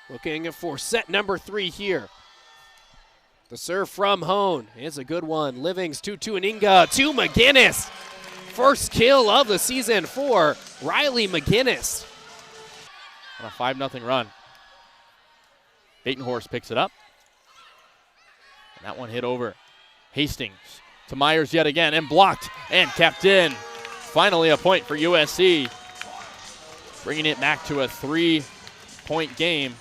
Looking for set number 3 here. The serve from Hone. It's a good one. Livings to Tuaninga to McGinest. First kill of the season for Rylie McGinest. On a 5-0 run. Batenhorst picks it up. And that one hit over. Hastings to Myers yet again and blocked and kept in. Finally a point for USC. Bringing it back to a 3-point game.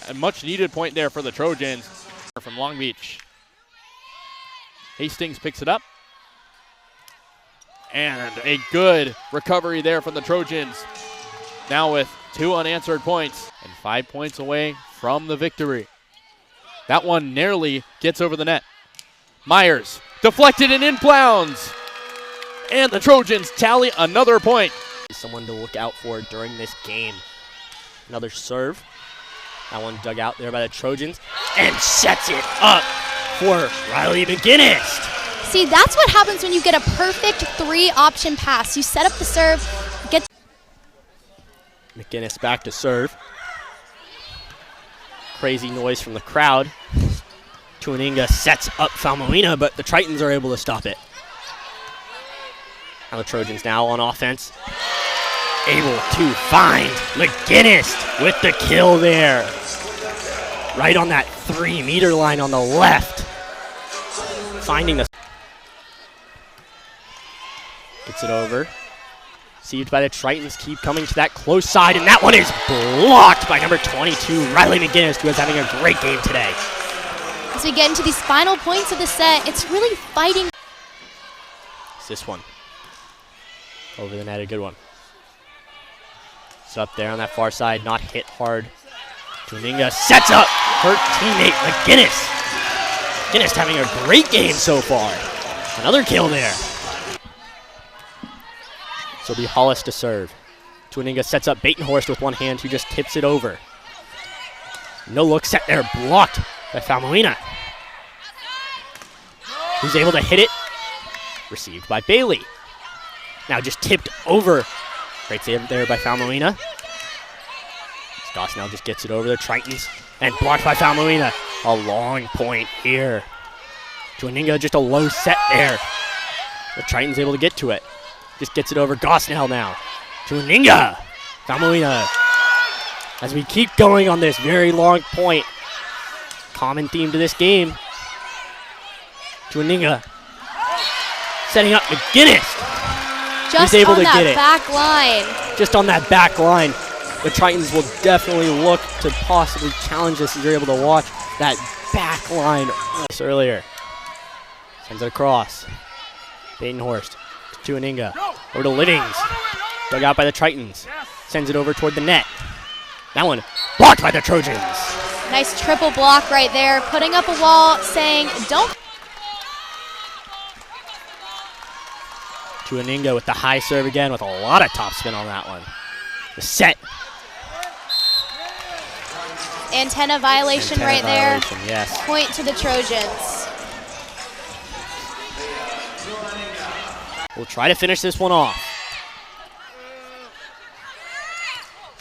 A much needed point there for the Trojans from Long Beach. Hastings picks it up. And a good recovery there from the Trojans. Now with 2 unanswered points and 5 points away from the victory. That one narrowly gets over the net. Myers deflected and inbounds. And the Trojans tally another point. Someone to look out for during this game. Another serve. That one dug out there by the Trojans and sets it up for Rylie McGinest. See, that's what happens when you get a perfect 3-option pass. You set up the serve, get McGinest back to serve. Crazy noise from the crowd. Tuaninga sets up Falmolina, but the Tritons are able to stop it. Now the Trojans now on offense. Able to find McGinest with the kill there. Right on that 3-meter line on the left. Finding the... Gets it over. Received by the Tritons, keep coming to that close side, and that one is blocked by number 22, Rylie McGinest, who is having a great game today. As we get into these final points of the set, it's really fighting. It's this one. Over the net, a good one. It's up there on that far side, not hit hard. Tuaninga sets up her teammate, McGinest. McGinest having a great game so far. Another kill there. So it'll be Hollis to serve. Tuaninga sets up Batenhorst with one hand, who just tips it over. No look set there, blocked by Falmolina. Who's able to hit it? Received by Bailey. Now just tipped over. Great save there by Falmolina. Gosnell just gets it over the Tritons and blocked by Falmolina. A long point here. Tuaninga just a low set there. The Tritons able to get to it. Just gets it over Gosnell now. Tuaninga. Falmolina. As we keep going on this very long point. Common theme to this game. Tuaninga. Setting up McGinest. Just able on to that get it. back line. Just on that back line. The Tritons will definitely look to possibly challenge this as you're able to watch that back line earlier. Sends it across. Batenhorst to Tuaninga. Over to Livings. Dug out by the Tritons. Sends it over toward the net. That one blocked by the Trojans. Nice triple block right there, putting up a wall, saying, don't. Tuaninga with the high serve again with a lot of topspin on that one. The set. Antenna violation right there. Yes. Point to the Trojans. We'll try to finish this one off.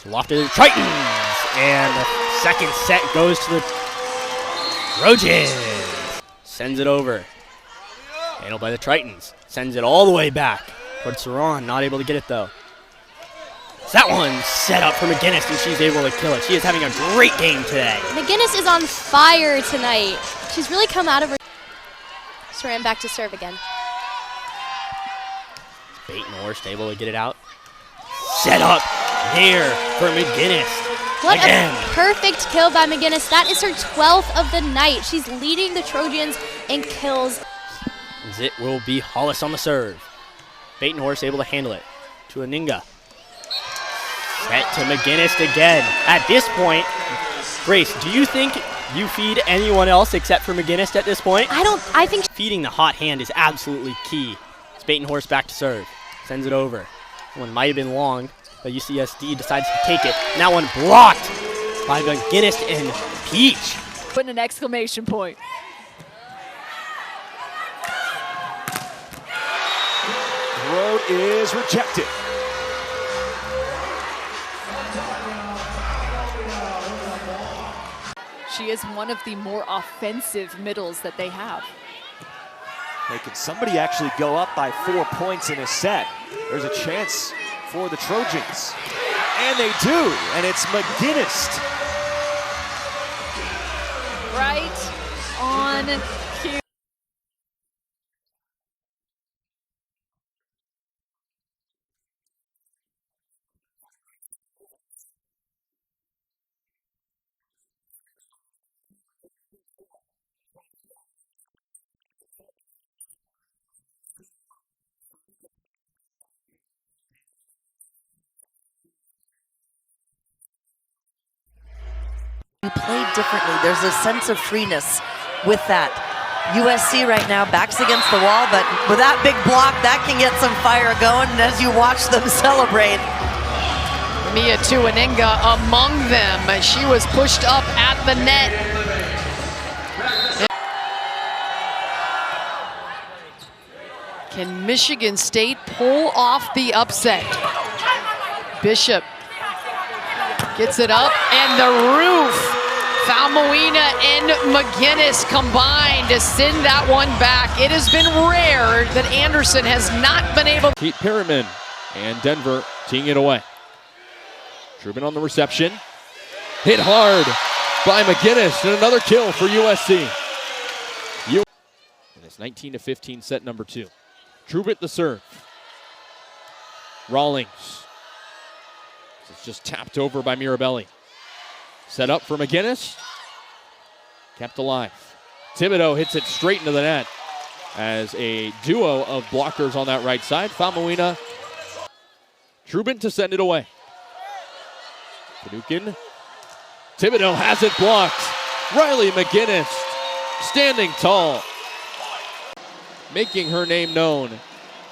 Lofted to the Tritons. And the second set goes to the Trojans. Sends it over. Handled by the Tritons. Sends it all the way back towards Saran. Not able to get it though. So that one set up for McGinest, and she's able to kill it. She is having a great game today. McGinest is on fire tonight. She's really come out of her. Saran back to serve again. Batenhorst able to get it out. Set up there for McGinest. What again. A perfect kill by McGinest. That is her 12th of the night. She's leading the Trojans in kills. It will be Hollis on the serve. Batenhorst able to handle it. Tuaninga. Set to McGinest again. At this point, Grace, do you think you feed anyone else except for McGinest at this point? I think feeding the hot hand is absolutely key. It's Batenhorst back to serve. Sends it over. One might have been long, but UCSD decides to take it. And that one blocked by McGinest and Peach. Putting an exclamation point. Throw is rejected. She is one of the more offensive middles that they have. Hey, can somebody actually go up by 4 points in a set? There's a chance for the Trojans. And they do, and it's McGinest. Right on cue. We played differently. There's a sense of freeness with that. USC right now backs against the wall, but with that big block, that can get some fire going as you watch them celebrate. Mia Tuaninga among them. She was pushed up at the net. Can Michigan State pull off the upset? Bishop gets it up, and the roof. Falmoina and McGinest combined to send that one back. It has been rare that Anderson has not been able. Pete Perriman and Denver teeing it away. Trubin on the reception. Hit hard by McGinest, and another kill for USC. And it's 19-15 set number 2. Trubin the serve. Rawlings. It's just tapped over by Mirabelli. Set up for McGinest. Kept alive. Thibodeau hits it straight into the net as a duo of blockers on that right side. Falmoina. Trubin to send it away. Paduchin. Thibodeau has it blocked. Rylie McGinest standing tall. Making her name known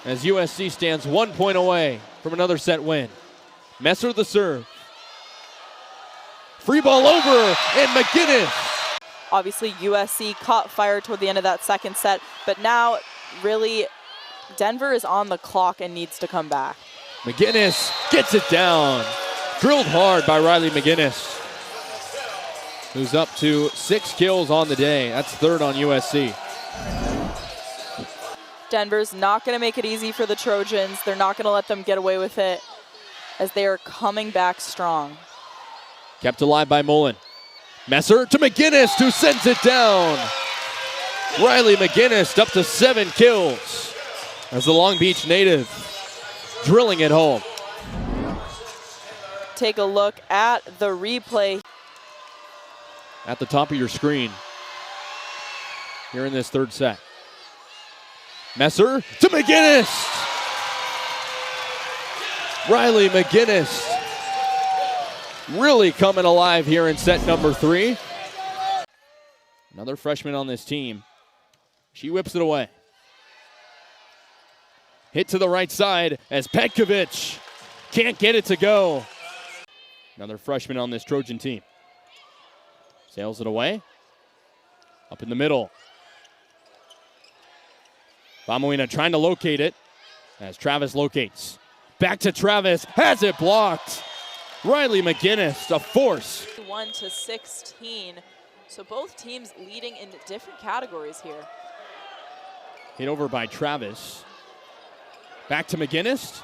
as USC stands 1 point away from another set win. Messer the serve. Free ball over, and McGinest. Obviously, USC caught fire toward the end of that second set, but now really Denver is on the clock and needs to come back. McGinest gets it down. Drilled hard by Rylie McGinest, who's up to 6 kills on the day. That's third on USC. Denver's not going to make it easy for the Trojans. They're not going to let them get away with it as they are coming back strong. Kept alive by Mullen. Messer to McGinest, who sends it down. Rylie McGinest up to 7 kills as the Long Beach native drilling it home. Take a look at the replay. At the top of your screen here in this third set. Messer to McGinest. Rylie McGinest really coming alive here in set number 3. Another freshman on this team. She whips it away. Hit to the right side as Petkovic can't get it to go. Another freshman on this Trojan team. Sails it away. Up in the middle. Falmoina trying to locate it as Travis locates. Back to Travis, has it blocked. Rylie McGinest, a force. 1-16, so both teams leading in different categories here. Hit over by Travis. Back to McGinest.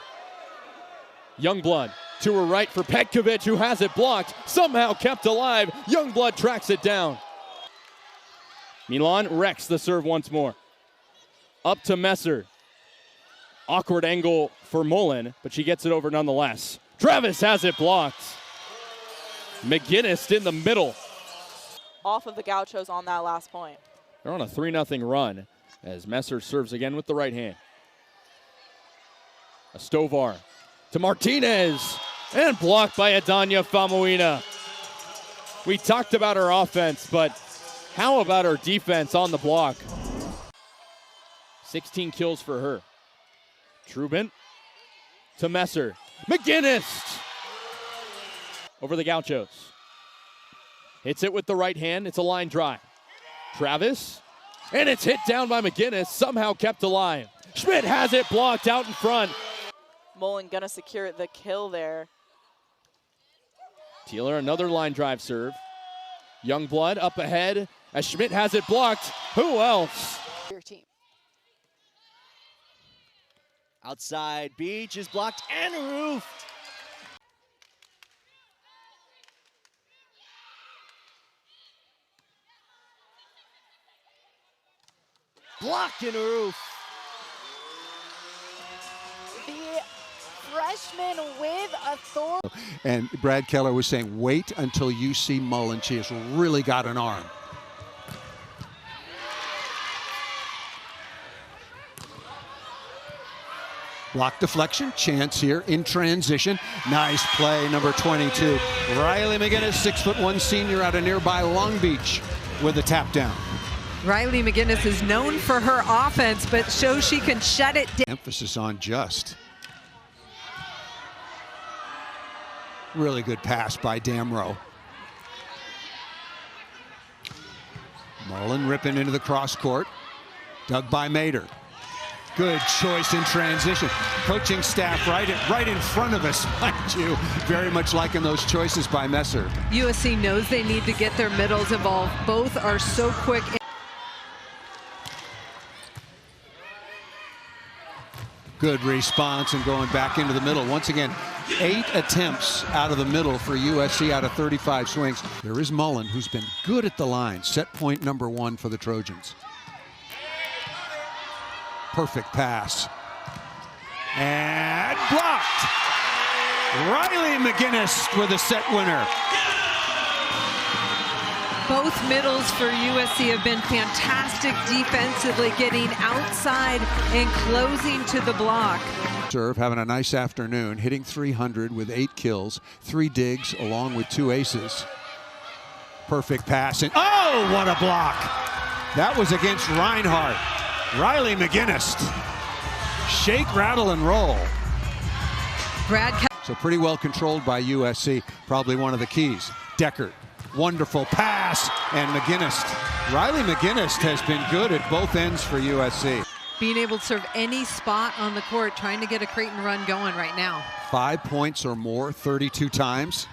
Youngblood to her right for Petkovic, who has it blocked. Somehow kept alive. Youngblood tracks it down. Milan wrecks the serve once more. Up to Messer. Awkward angle for Mullen, but she gets it over nonetheless. Travis has it blocked. McGinest in the middle. Off of the Gauchos on that last point. They're on a 3-0 run as Messer serves again with the right hand. A Stovar to Martinez, and blocked by Adanya Falmoina. We talked about her offense, but how about her defense on the block? 16 kills for her. Trubin to Messer. McGinest over the Gauchos. Hits it with the right hand. It's a line drive. Travis, and it's hit down by McGinest, somehow kept alive. Schmidt has it blocked out in front. Mullen gonna secure the kill there. Teeler, another line drive serve. Youngblood up ahead as Schmidt has it blocked. Who else? Your team. Outside, Beach is blocked and roofed. Blocked and roof. The freshman with authority. And Brad Keller was saying, wait until you see Mullen. She has really got an arm. Block deflection, chance here in transition. Nice play, number 22. Rylie McGinest, 6'1" senior out of nearby Long Beach with a tap down. Rylie McGinest is known for her offense, but shows she can shut it down. Emphasis on just. Really good pass by Damrow. Mullen ripping into the cross court. Dug by Mater. Good choice in transition. Coaching staff right in front of us, mind you. Very much liking those choices by Messer. USC knows they need to get their middles involved. Both are so quick. Good response and going back into the middle. Once again, 8 attempts out of the middle for USC out of 35 swings. There is Mullen, who's been good at the line. Set point number 1 for the Trojans. Perfect pass. And blocked. Rylie McGinest with a set winner. Both middles for USC have been fantastic defensively, getting outside and closing to the block. Serve having a nice afternoon, hitting 300 with 8 kills, 3 digs along with 2 aces. Perfect pass and oh, what a block! That was against Reinhardt. Rylie McGinest. Shake, rattle, and roll. So pretty well controlled by USC, probably one of the keys. Deckert, wonderful pass, and McGinest. Rylie McGinest has been good at both ends for USC. Being able to serve any spot on the court, trying to get a Creighton run going right now. 5 points or more, 32 times.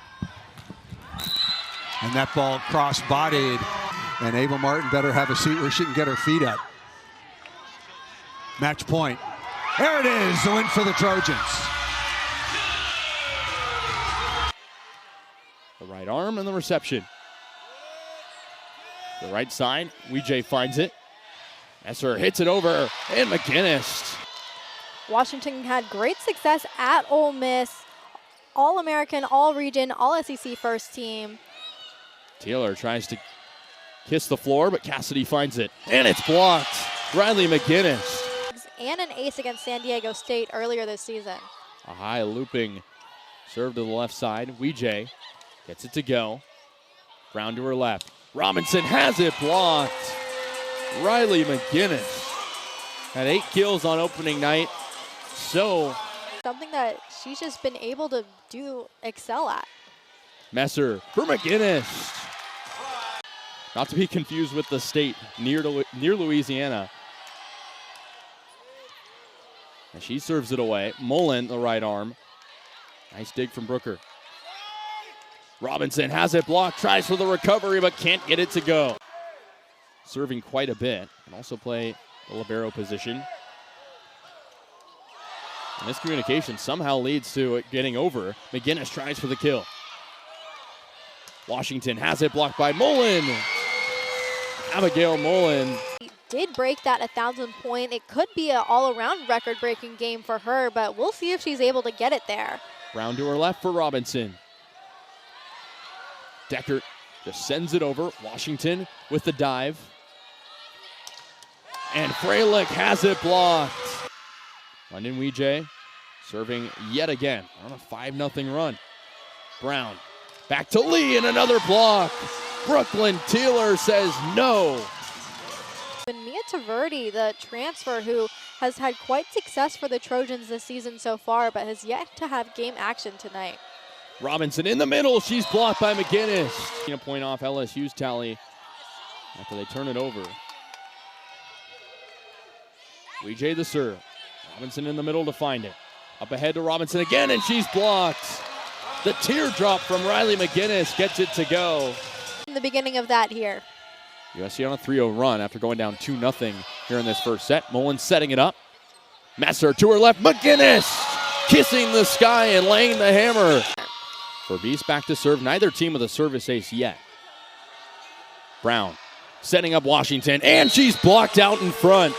And that ball cross-bodied, and Ava Martin better have a seat where she can get her feet up. Match point. There it is, the win for the Trojans. The right arm and the reception. The right side, Weejay finds it. Esser hits it over, and McGinest. Washington had great success at Ole Miss. All-American, all-region, all-SEC first team. Taylor tries to kiss the floor, but Cassidy finds it, and it's blocked. Rylie McGinest. And an ace against San Diego State earlier this season. A high looping serve to the left side. Weejay gets it to go. Brown to her left. Robinson has it blocked. Rylie McGinest had 8 kills on opening night. So something that she's just been able to excel at. Messer for McGinest. Not to be confused with the state near Louisiana. And she serves it away. Mullen, the right arm. Nice dig from Brooker. Robinson has it blocked, tries for the recovery, but can't get it to go. Serving quite a bit. Can also play the libero position. And this communication somehow leads to it getting over. McGinest tries for the kill. Washington has it blocked by Mullen. Abigail Mullen. Did break that 1,000 point. It could be an all-around record-breaking game for her, but we'll see if she's able to get it there. Brown to her left for Robinson. Deckert just sends it over. Washington with the dive. And Freilich has it blocked. London Weejay serving yet again on a 5-0 run. Brown back to Lee and another block. Brooklyn Taylor says no. And Mia Taverdi, the transfer who has had quite success for the Trojans this season so far, but has yet to have game action tonight. Robinson in the middle. She's blocked by McGinest. A point off LSU's tally after they turn it over. Weejay the serve. Robinson in the middle to find it. Up ahead to Robinson again, and she's blocked. The teardrop from Rylie McGinest gets it to go. in the beginning of that here. USC on a 3-0 run after going down 2-0 here in this first set. Mullen setting it up. Messer to her left. McGinest kissing the sky and laying the hammer. Verbeest back to serve. Neither team with a service ace yet. Brown setting up Washington, and she's blocked out in front.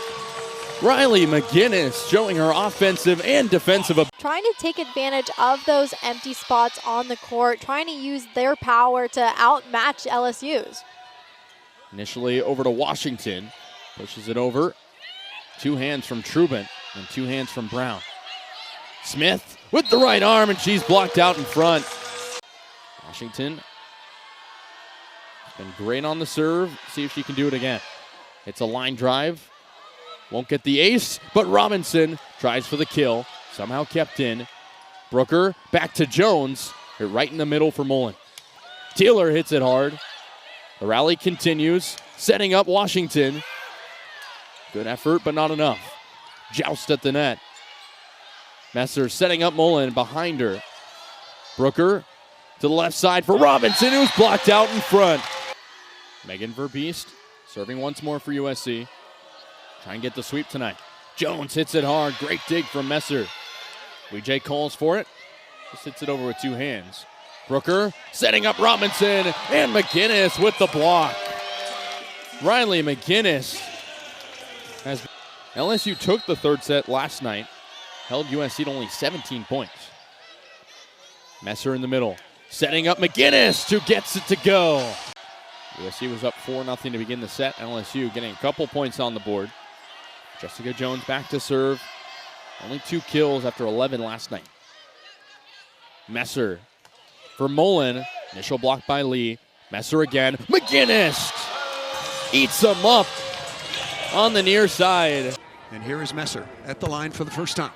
Rylie McGinest showing her offensive and defensive ability. Trying to take advantage of those empty spots on the court, trying to use their power to outmatch LSU's. Initially over to Washington. Pushes it over. 2 hands from Trubin and 2 hands from Brown. Smith with the right arm, and she's blocked out in front. Washington has been great on the serve. See if she can do it again. It's a line drive. Won't get the ace, but Robinson tries for the kill. Somehow kept in. Brooker back to Jones. Hit right in the middle for Mullen. Taylor hits it hard. The rally continues. Setting up Washington. Good effort, but not enough. Joust at the net. Messer setting up Mullen behind her. Brooker to the left side for Robinson, who's blocked out in front. Megan Verbeest serving once more for USC. Try and get the sweep tonight. Jones hits it hard. Great dig from Messer. WJ calls for it. Just hits it over with 2 hands. Brooker setting up Robinson, and McGinest with the block. Rylie McGinest has. LSU took the third set last night. Held USC to only 17 points. Messer in the middle. Setting up McGinest, who gets it to go. USC was up 4-0 to begin the set. LSU getting a couple points on the board. Jessica Jones back to serve. Only 2 kills after 11 last night. Messer for Mullen. Initial block by Lee. Messer again. McGinest eats him up on the near side. And here is Messer at the line for the first time.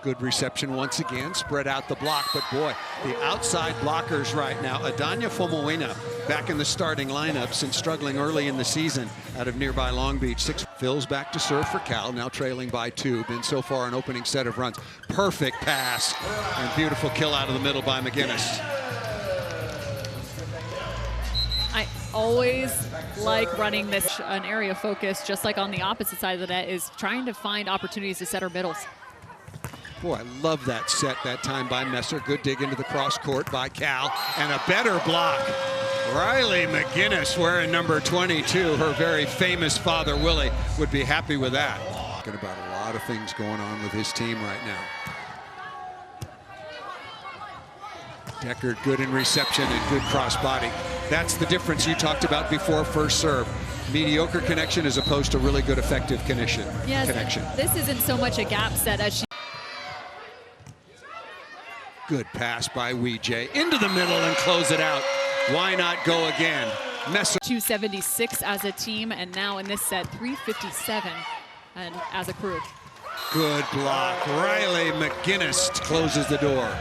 Good reception once again, spread out the block, but boy, the outside blockers right now. Adanya Fomoina back in the starting lineup since struggling early in the season out of nearby Long Beach. 6 Phil's back to serve for Cal, now trailing by 2. Been so far an opening set of runs. Perfect pass and beautiful kill out of the middle by McGinest. I always like running this an area of focus, just like on the opposite side of the net, is trying to find opportunities to set our middles. Boy, I love that set that time by Messer. Good dig into the cross court by Cal, and a better block. Rylie McGinest wearing number 22. Her very famous father, Willie, would be happy with that. Talking about a lot of things going on with his team right now. Deckard good in reception and good cross body. That's the difference you talked about before first serve. Mediocre connection as opposed to really good effective connection. Yes, this isn't so much a gap set as she. Good pass by WJ into the middle and close it out. Why not go again? Messer. 276 as a team, and now in this set 357 and as a crew. Good block. Rylie McGinest closes the door.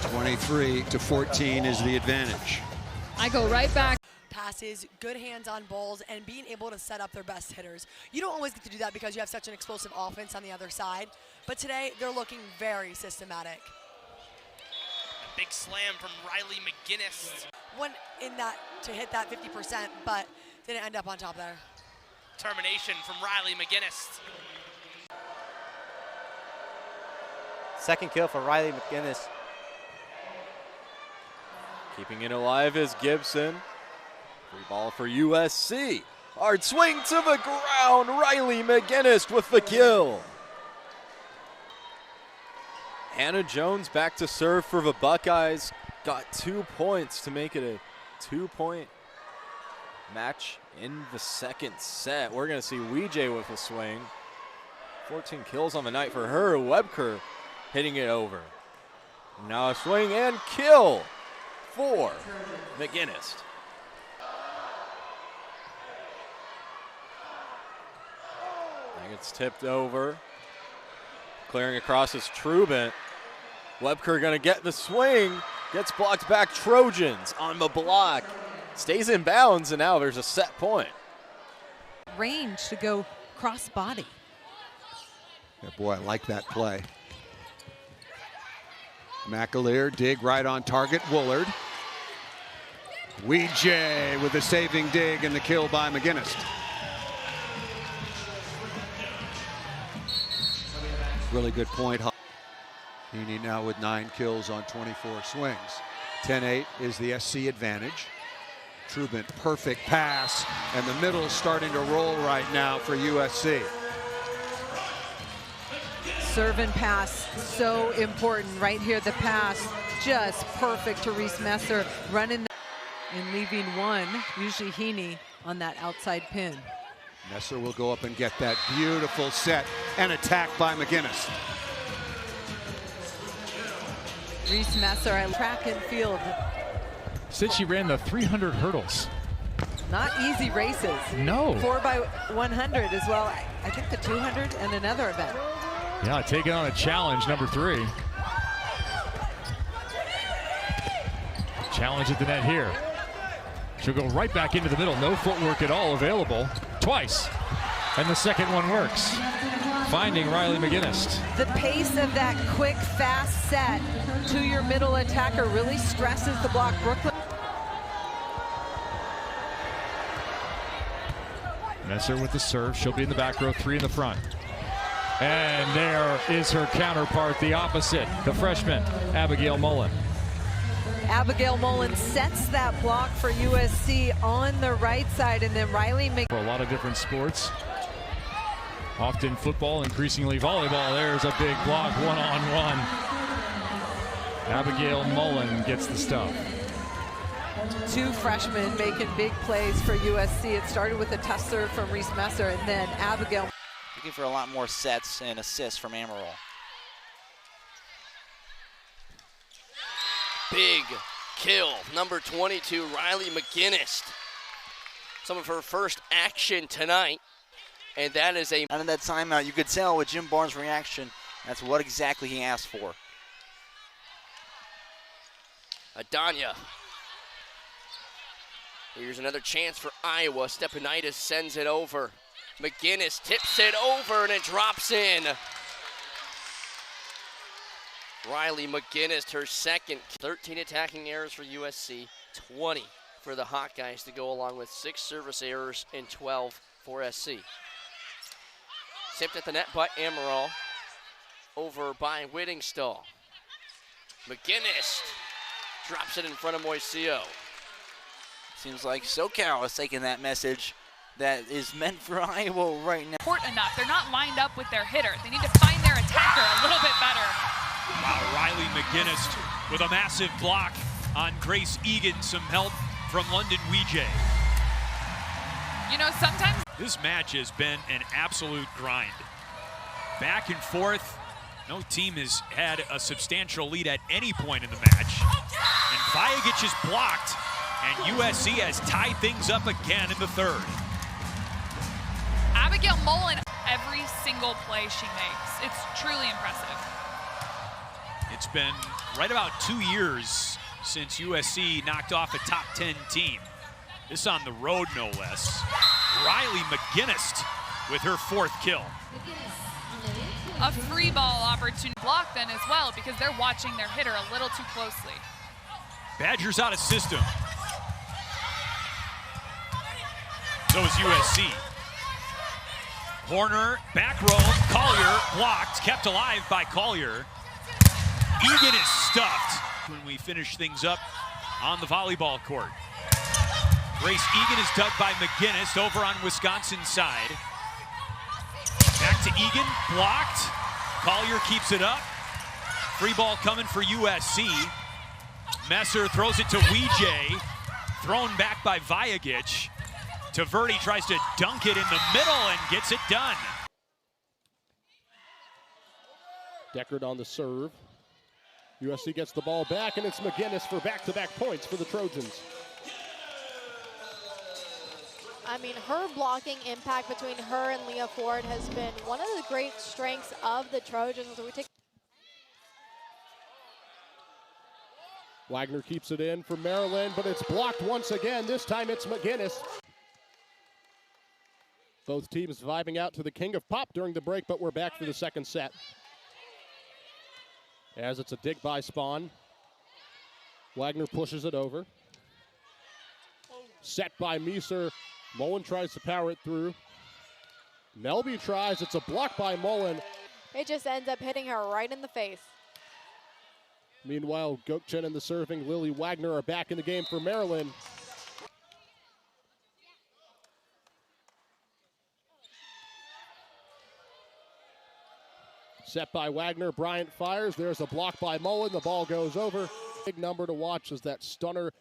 23-14 is the advantage. I go right back. Passes, good hands on balls, and being able to set up their best hitters. You don't always get to do that because you have such an explosive offense on the other side, but today they're looking very systematic. A big slam from Rylie McGinest. Went in that to hit that 50%, but didn't end up on top there. Termination from Rylie McGinest. Second kill for Rylie McGinest. Keeping it alive is Gibson. Free ball for USC. Hard swing to the ground. Rylie McGinest with the kill. Hannah Jones back to serve for the Buckeyes. Got 2 points to make it a 2-point match in the second set. We're going to see WJ with a swing. 14 kills on the night for her. Webker hitting it over. Now a swing and kill for McGinest. And it's tipped over. Clearing across is Trubin. Webker going to get the swing. Gets blocked back. Trojans on the block. Stays in bounds, and now there's a set point. Range to go cross body. Yeah, boy, I like that play. McAleer, dig right on target. Woolard. Weejay with the saving dig and the kill by McGinest. Really good point. Heaney now with 9 kills on 24 swings. 10-8 is the SC advantage. Trubin, perfect pass, and the middle's starting to roll right now for USC. Serve and pass, so important right here. The pass, just perfect to Reese Messer, running and leaving one, usually Heaney, on that outside pin. Messer will go up and get that beautiful set and attack by McGinest. Reese Messer at track and field. Since she ran the 300 hurdles. Not easy races. No. 4x100 as well. I think the 200 and another event. Yeah, taking on a challenge, number 3. Challenge at the net here. She'll go right back into the middle. No footwork at all available. Twice. And the second one works. Finding Rylie McGinest. The pace of that quick, fast set to your middle attacker really stresses the block. Brooklyn. Messer with the serve. She'll be in the back row, 3 in the front. And there is her counterpart, the opposite, the freshman, Abigail Mullen. Abigail Mullen sets that block for USC on the right side, and then Rylie For a lot of different sports. Often football, increasingly volleyball. There's a big block, one-on-one. Abigail Mullen gets the stuff. 2 freshmen making big plays for USC. It started with a tough serve from Reese Messer, and then Abigail. Looking for a lot more sets and assists from Amaral. Big kill, number 22, Rylie McGinest. Some of her first action tonight, and that is a... Out of that timeout, you could tell with Jim Barnes' reaction, that's what exactly he asked for. Adanya. Here's another chance for Iowa. Stepanitis sends it over. McGinest tips it over, and it drops in. Rylie McGinest, her second. 13 attacking errors for USC, 20 for the Hawkeyes to go along with 6 service errors and 12 for SC. Tipped at the net by Amaral, over by Whittingstall. McGinest drops it in front of Moiseo. Seems like SoCal is taking that message that is meant for Iowa right now. Important enough. They're not lined up with their hitter. They need to find their attacker a little bit better. Wow, Rylie McGinest with a massive block on Grace Egan. Some help from London Weejay. You know, sometimes this match has been an absolute grind. Back and forth. No team has had a substantial lead at any point in the match. And Vajagic is blocked, and USC has tied things up again in the third. Abigail Mullen, every single play she makes. It's truly impressive. It's been right about 2 years since USC knocked off a top 10 team. This on the road, no less. Rylie McGinest with her 4th kill. A free ball opportunity block then as well, because they're watching their hitter a little too closely. Badgers out of system. So is USC. Corner, back row, Collier blocked, kept alive by Collier. Egan is stuffed when we finish things up on the volleyball court. Grace Egan is dug by McGinest over on Wisconsin's side. Back to Egan, blocked. Collier keeps it up. Free ball coming for USC. Messer throws it to Weejay. Thrown back by Vajagic. Taverdi tries to dunk it in the middle and gets it done. Deckard on the serve. USC gets the ball back, and it's McGinest for back-to-back points for the Trojans. I mean, her blocking impact between her and Leah Ford has been one of the great strengths of the Trojans. Wagner keeps it in for Maryland, but it's blocked once again. This time it's McGinest. Both teams vibing out to the King of Pop during the break, but we're back for the second set. As it's a dig by Spawn. Wagner pushes it over. Set by Meeser. Mullen tries to power it through. Melby tries. It's a block by Mullen. It just ends up hitting her right in the face. Meanwhile, Gokchen and the serving Lily Wagner are back in the game for Maryland. Set by Wagner, Bryant fires. There's a block by Mullen. The ball goes over. Big number to watch is that stunner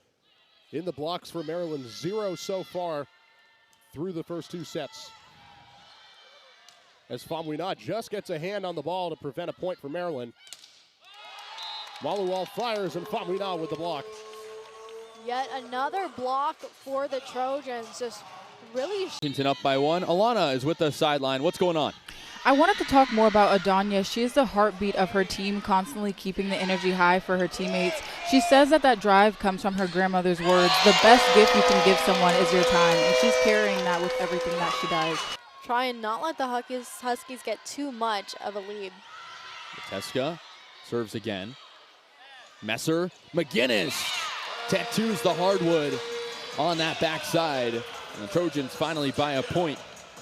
in the blocks for Maryland. 0 so far through the first 2 sets. As Famuina just gets a hand on the ball to prevent a point for Maryland. Maluwal fires and Famuina with the block. Yet another block for the Trojans. Just really. Washington up by 1. Alana is with the sideline. What's going on? I wanted to talk more about Adanya. She is the heartbeat of her team, constantly keeping the energy high for her teammates. She says that drive comes from her grandmother's words. The best gift you can give someone is your time, and she's carrying that with everything that she does. Try and not let the Huskies get too much of a lead. Teska serves again. Messer, McGinest tattoos the hardwood on that backside. And the Trojans finally buy a point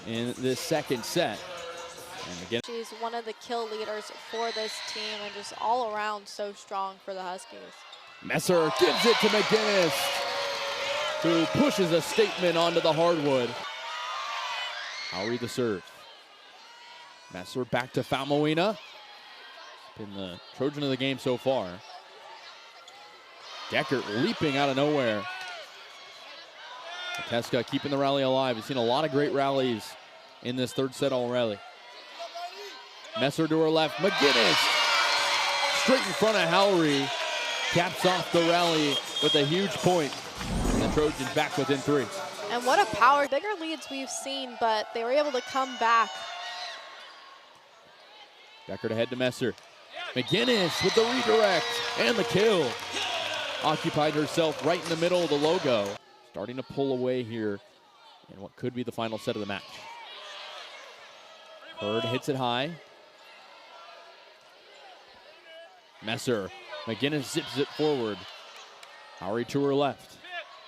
in this second set. And again, she's one of the kill leaders for this team and just all around so strong for the Huskies. Messer gives it to McGinest, who pushes a statement onto the hardwood. Howry the serve. Messer back to Famuina. Been the Trojan of the game so far. Deckert leaping out of nowhere. Teska keeping the rally alive. We've seen a lot of great rallies in this third set already. Messer to her left. McGinest straight in front of Howry. Caps off the rally with a huge point. And the Trojans back within 3. And what a power. Bigger leads we've seen, but they were able to come back. Deckert ahead to Messer. McGinest with the redirect and the kill. Occupied herself right in the middle of the logo. Starting to pull away here in what could be the final set of the match. Hurd hits it high. Messer. McGinest zips it forward. Howry to her left.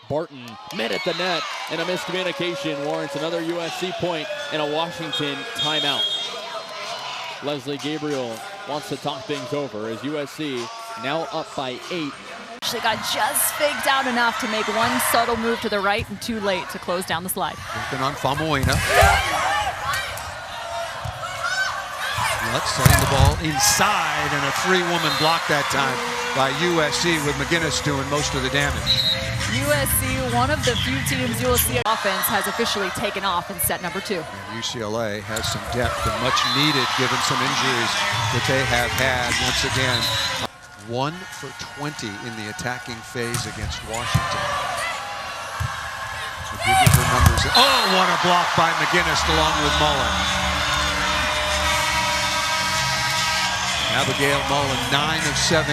Barton met at the net, and a miscommunication warrants another USC point and a Washington timeout. Leslie Gabriel wants to talk things over as USC now up by 8. She got just faked out enough to make one subtle move to the right and too late to close down the slide. Working on Famuina. Lutz setting the ball inside, and a 3-woman block that time by USC with McGinest doing most of the damage. USC, one of the few teams you will see offense, has officially taken off in set number 2. And UCLA has some depth and much needed given some injuries that they have had. Once again, 1 for 20 in the attacking phase against Washington. So give you her numbers. Oh, what a block by McGinest along with Mullen. Abigail Mullen, 9 of 17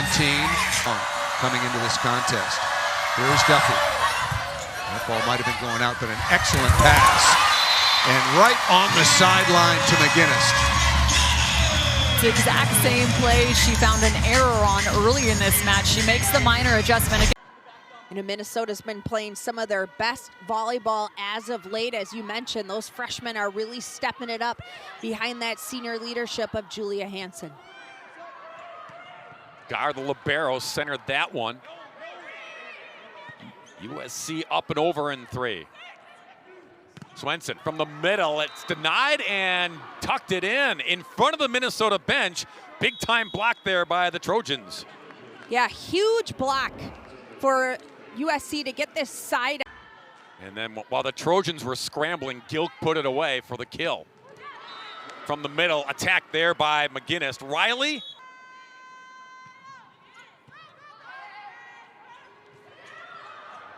coming into this contest. Here's Duffy. That ball might have been going out, but an excellent pass. And right on the sideline to McGinest. The exact same play she found an error on early in this match. She makes the minor adjustment. You know, Minnesota's been playing some of their best volleyball as of late. As you mentioned, those freshmen are really stepping it up behind that senior leadership of Julia Hansen. Gar, the libero, centered that one. USC up and over in 3. Swenson from the middle, it's denied and tucked it in front of the Minnesota bench. Big time block there by the Trojans. Yeah, huge block for USC to get this side. And then while the Trojans were scrambling, Gilk put it away for the kill. From the middle, attack there by McGinest. Rylie.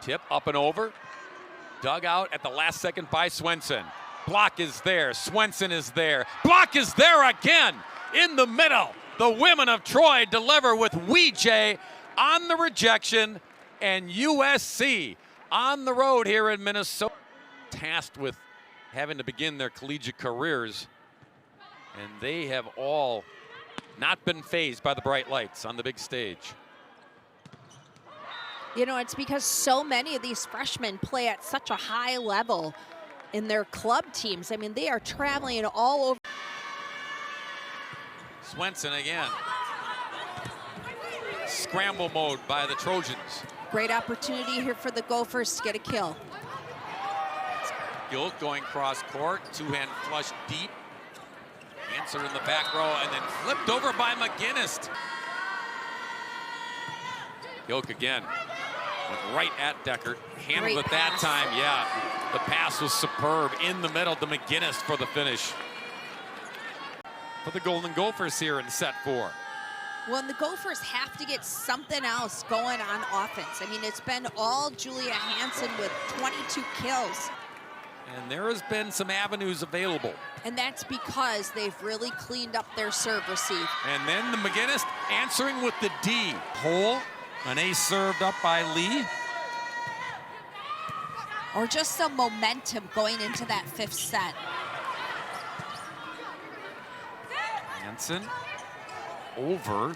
Tip up and over. Dug out at the last second by Swenson. Block is there. Swenson is there. Block is there again in the middle. The women of Troy deliver with Weejay on the rejection, and USC on the road here in Minnesota. Tasked with having to begin their collegiate careers, and they have all not been fazed by the bright lights on the big stage. You know, it's because so many of these freshmen play at such a high level in their club teams. I mean, they are traveling all over. Swenson again. Scramble mode by the Trojans. Great opportunity here for the Gophers to get a kill. Gilk going cross court, two-hand flush deep. Answer in the back row and then flipped over by McGinest. Gilk again. Went right at Deckert. Handled Great it that pass. time, yeah. The pass was superb in the middle to McGinest for the finish. For the Golden Gophers here in set 4. Well, and the Gophers have to get something else going on offense. I mean, it's been all Julia Hansen with 22 kills. And there has been some avenues available. And that's because they've really cleaned up their serve receive. And then the McGinest answering with the D. Hole, an ace served up by Lee. Or just some momentum going into that 5th set. Hansen over,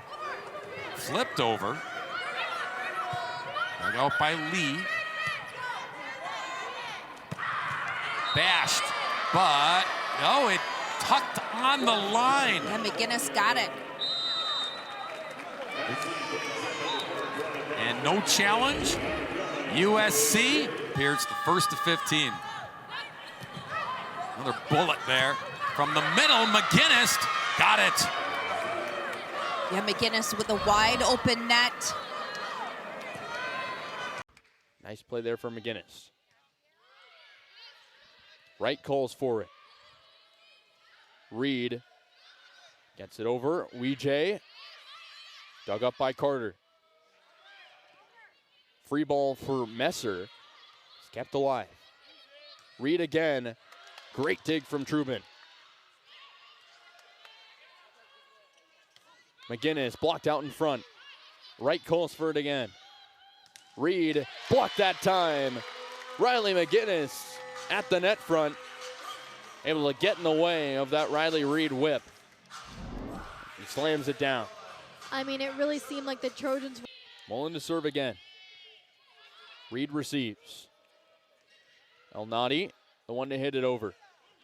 flipped over. Dug out by Lee. Bashed, but no, it tucked on the line. And McGinest got it. And no challenge. USC appears the first to 15. Another bullet there from the middle. McGinest got it. Yeah, McGinest with a wide open net. Nice play there for McGinest. Wright calls for it. Reed gets it over. Weejay dug up by Carter. Free ball for Messer. It's kept alive. Reed again. Great dig from Trubin. McGinest blocked out in front. Wright calls for it again. Reed blocked that time. Rylie McGinest at the net front, able to get in the way of that Riley Reed whip. He slams it down. I mean, it really seemed like the Trojans. Mullen to serve again. Reed receives. El Nadi, the one to hit it over.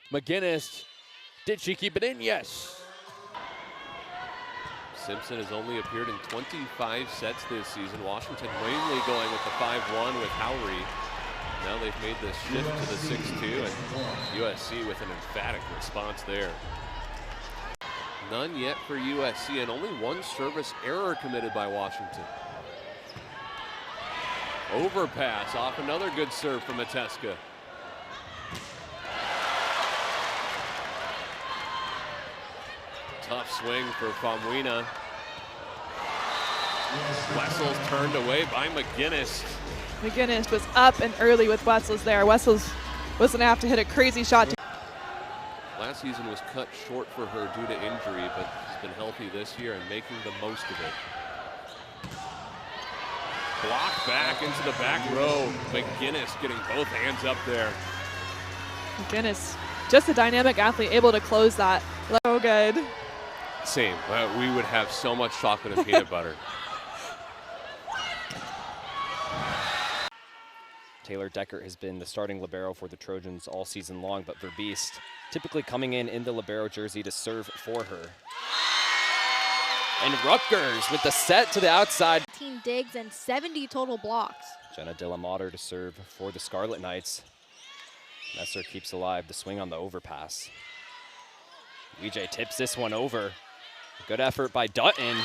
McGinest, did she keep it in? Yes. Simpson has only appeared in 25 sets this season. Washington mainly going with the 5-1 with Howry. Now they've made the shift to the 6-2, and USC with an emphatic response there. None yet for USC, and only one service error committed by Washington. Overpass off another good serve from Mateska. Tough swing for Famuina. Wessel's turned away by McGinest. McGinest was up and early with Wessels there. Wessels was going to have to hit a crazy shot. Last season was cut short for her due to injury, but she's been healthy this year and making the most of it. Blocked back into the back row. McGinest getting both hands up there. McGinest, just a dynamic athlete, able to close that. So good. Same. We would have so much chocolate and peanut butter. Taylor Deckert has been the starting libero for the Trojans all season long, but Verbeest typically coming in the libero jersey to serve for her. And Rutgers with the set to the outside. 18 digs and 70 total blocks. Jenna De La Mater to serve for the Scarlet Knights. Messer keeps alive the swing on the overpass. EJ tips this one over. Good effort by Dutton.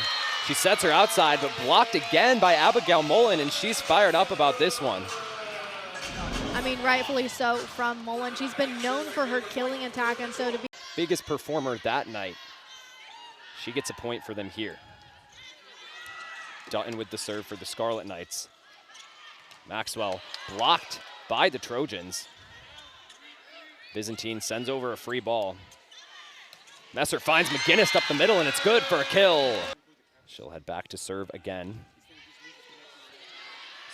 She sets her outside, but blocked again by Abigail Mullen, and she's fired up about this one. I mean, rightfully so from Mullen. She's been known for her killing attack, and so to be Biggest performer that night. She gets a point for them here. Dutton with the serve for the Scarlet Knights. Maxwell blocked by the Trojans. Byzantine sends over a free ball. Messer finds McGinest up the middle, and it's good for a kill. She'll head back to serve again.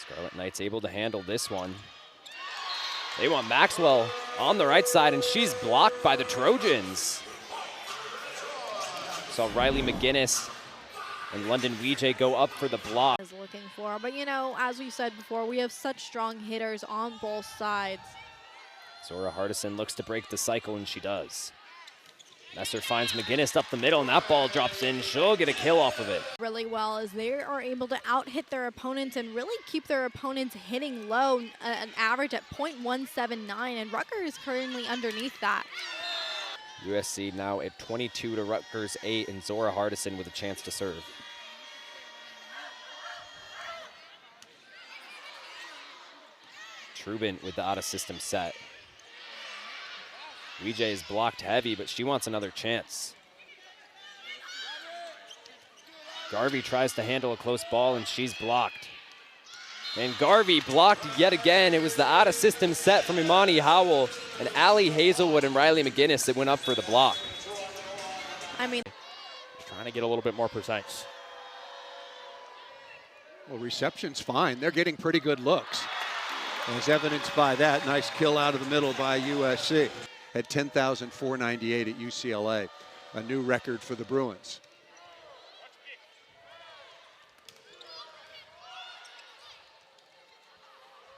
Scarlet Knights able to handle this one. They want Maxwell on the right side, and she's blocked by the Trojans. Saw Rylie McGinest And London Weege go up for the block. Is looking for, but you know, as we said before, we have such strong hitters on both sides. Zora Hardison looks to break the cycle, and she does. Messer finds McGinest up the middle, and that ball drops in. She'll get a kill off of it. Really well, as they are able to out-hit their opponents and really keep their opponents hitting low, an average at .179, and Rutgers is currently underneath that. USC now at 22 to Rutgers 8, and Zora Hardison with a chance to serve. Trubin with the out-of-system set. Weege is blocked heavy, but she wants another chance. Garvey tries to handle a close ball, and she's blocked. And Garvey blocked yet again. It was the out-of-system set from Imani Howell and Allie Hazelwood and Rylie McGinest that went up for the block. I mean, trying to get a little bit more precise. Well, reception's fine. They're getting pretty good looks. As evidenced by that nice kill out of the middle by USC at 10,498 at UCLA, a new record for the Bruins.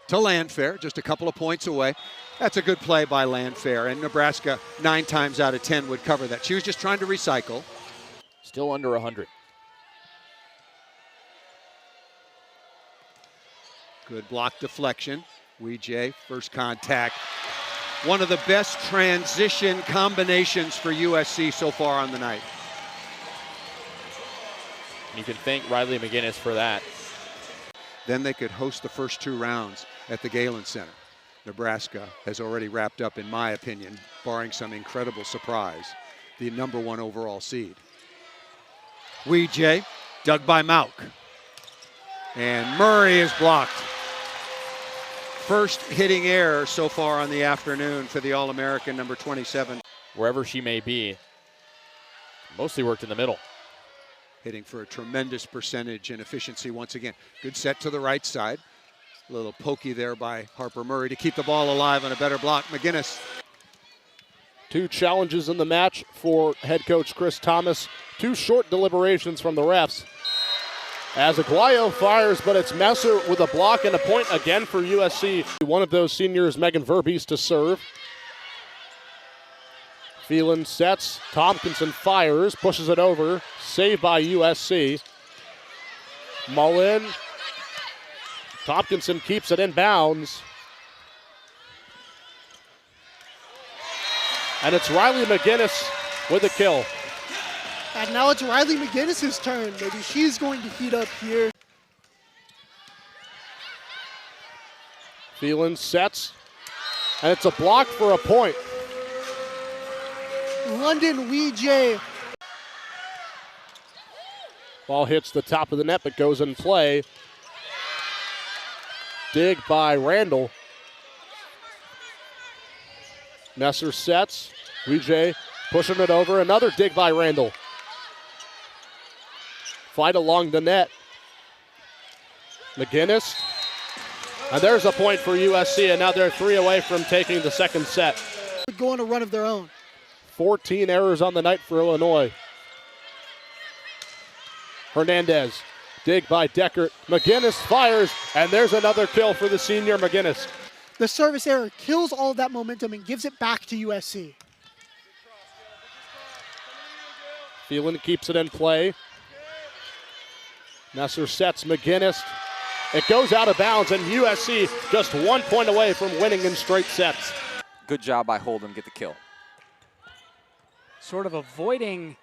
To Landfair, just a couple of points away. That's a good play by Landfair, and Nebraska 9 times out of 10 would cover that. She was just trying to recycle. Still under 100. Good block deflection. Weege, first contact. One of the best transition combinations for USC so far on the night. You can thank Rylie McGinest for that. Then they could host the first 2 rounds at the Galen Center. Nebraska has already wrapped up, in my opinion, barring some incredible surprise, the #1 overall seed. Weege, dug by Mauk. And Murray is blocked. First hitting error so far on the afternoon for the All-American, number 27. Wherever she may be, mostly worked in the middle. Hitting for a tremendous percentage and efficiency once again. Good set to the right side. A little pokey there by Harper Murray to keep the ball alive on a better block. McGinest. 2 challenges in the match for head coach Chris Thomas. 2 short deliberations from the refs. As Aguayo fires, but it's Messer with a block and a point again for USC. One of those seniors, Megan Verbees, to serve. Phelan sets, Tompkinson fires, pushes it over, saved by USC. Mullen, Tompkinson keeps it in bounds. And it's Rylie McGinest with a kill. And now it's Rylie McGinnis' turn. Maybe she's going to heat up here. Phelan sets, and it's a block for a point. London Weege. Ball hits the top of the net, but goes in play. Dig by Randall. Messer sets. Weege pushing it over. Another dig by Randall. Fight along the net. McGinest. And there's a point for USC, and now they're 3 away from taking the second set. Go on a run of their own. 14 errors on the night for Illinois. Hernandez. Dig by Deckert. McGinest fires, and there's another kill for the senior McGinest. The service error kills all of that momentum and gives it back to USC. Phelan keeps it in play. Messer sets McGinest. It goes out of bounds, and USC just 1 point away from winning in straight sets. Good job by Hold'em, get the kill. Sort of avoiding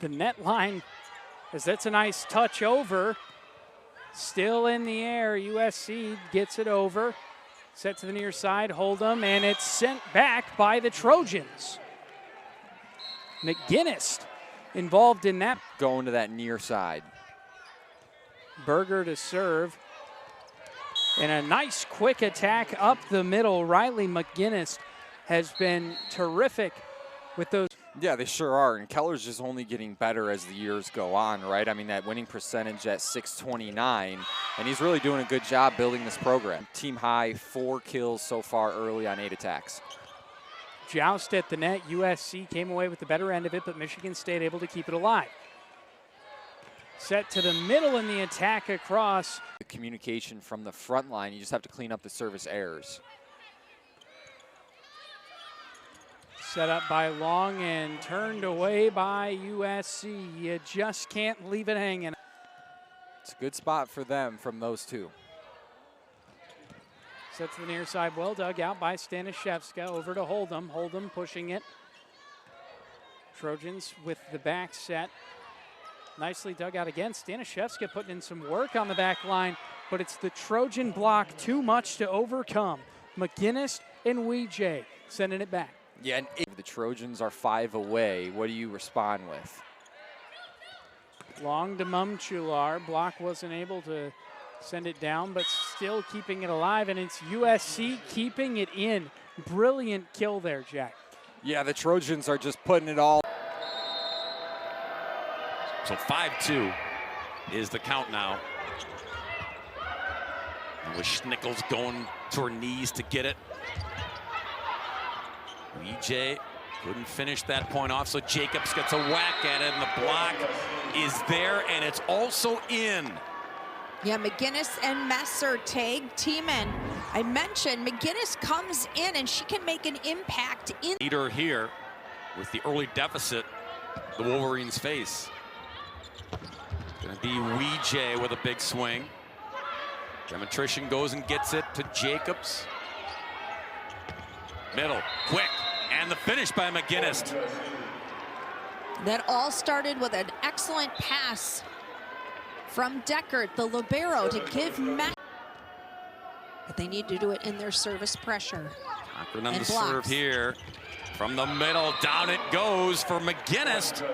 the net line, as that's a nice touch over. Still in the air, USC gets it over. Set to the near side, Hold'em, and it's sent back by the Trojans. McGinest involved in that. Going to that near side. Berger to serve. And a nice quick attack up the middle. Rylie McGinest has been terrific with those. Yeah, they sure are. And Keller's just only getting better as the years go on, right? I mean, that winning percentage at .629, and he's really doing a good job building this program. Team high, 4 kills so far early on 8 attacks. Joust at the net. USC came away with the better end of it, but Michigan State able to keep it alive. Set to the middle in the attack across. The communication from the front line, you just have to clean up the service errors. Set up by Long and turned away by USC. You just can't leave it hanging. It's a good spot for them from those two. Set to the near side, well dug out by Staniszewska. Over to Hold'em. Hold'em pushing it. Trojans with the back set. Nicely dug out again. Staniszewska putting in some work on the back line, but it's the Trojan block too much to overcome. McGinest and Weejay sending it back. Yeah, and if the Trojans are 5 away, what do you respond with? Long to Mumchular. Block wasn't able to send it down, but still keeping it alive, and it's USC keeping it in. Brilliant kill there, Jack. Yeah, the Trojans are just putting it all. So 5-2 is the count now. And with Schnickel's going to her knees to get it. EJ couldn't finish that point off, so Jacobs gets a whack at it, and the block is there, and it's also in. Yeah, McGinest and Messer tag team, and I mentioned McGinest comes in and she can make an impact in. Leader here with the early deficit the Wolverines face. Gonna be Weejay with a big swing. Demetrician goes and gets it to Jacobs. Middle, quick, and the finish by McGinest. That all started with an excellent pass from Deckert, the libero, to give Matt. But they need to do it in their service pressure. Cochran on the serve here. From the middle, down it goes for McGinest.